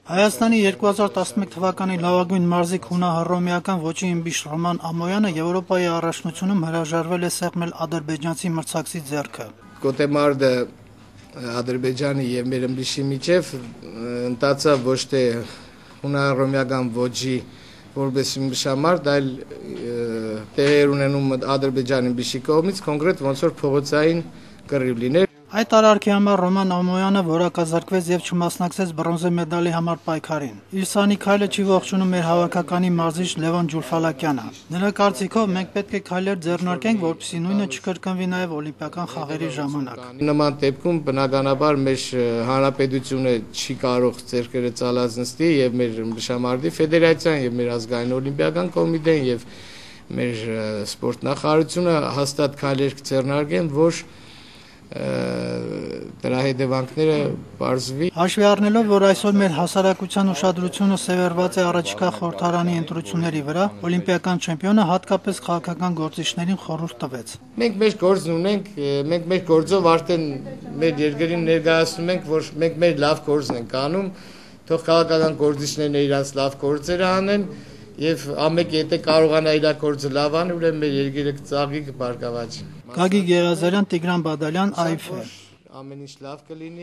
Հայաստանի 2011 թվականի լավագույն մարզիկ հունահռոմեական ոճի ըմբիշ Ռոման Ամոյանը Եվրոպայի առաջնությունում հրաժարվել է սեղմել ադրբեջանցի մրցակցի ձեռքը։ Գոտեմարդը Ադրբեջանի եւ մեր ըմբիշի միջև ընթացավ ոչ թե հունահռոմեական ոճի որպես ըմբիշամարդ, այլ տեղի ունենում Ադրբեջանի ըմբիշի կողմից կոնկրետ ոնց որ փողոցային կռիվ լիներ։ Այդ արարքի համար Ռոման Ամոյանը որակազարկվեց եւ չմասնակցեց բրոնզե մեդալի համար պայքարին։ Իր սանի քայլը չի ողջունում մեր հավաքականի մարզիչ Լևոն Ջուլֆալակյանը։ Նրա կարծիքով մենք պետք է քայլեր ձեռնարկենք, որպեսզի նույնը չկրկնվի նաեւ օլիմպիական խաղերի ժամանակ։ Նման դեպքում բնականաբար մեր հանրապետությունը չի կարող ձեռքերը ցալած նստի եւ մեր ըմբիշամարտի ֆեդերացիան եւ մեր ազգային օլիմպիական կոմիտեն եւ մեր սպորտ նախարարությունը հաստատ քայլեր կձեռնարկեն, որ դրա հետևանքները բարձվի։ Հաշվի առնելով, որ այսօր մեր հասարակության ուշադրությունը սևեռված է առաջիկա խորհրդարանի ընտրությունների վրա, օլիմպիական չեմպիոնը հատկապես քաղաքական գործիչներին խորհուրդ տվեց։ Մենք մեր գործն ունենք, մենք մեր գործով արդեն մեր երկրին ներկայացնում ենք, որ մենք մեր լավ գործն ենք անում, թող քաղաքական գործիչներն իրաց լավ գործերը անեն եւ ամեն եթե կարողանա իր գործը լավ անի, ուրեմն մեր երկիրը կծաղի, կբարգավաճի։ Գագիկ Եղիազարյան, Տիգրան Բադալյան, AIFE։ Ամեն ինչ լավ կլինի։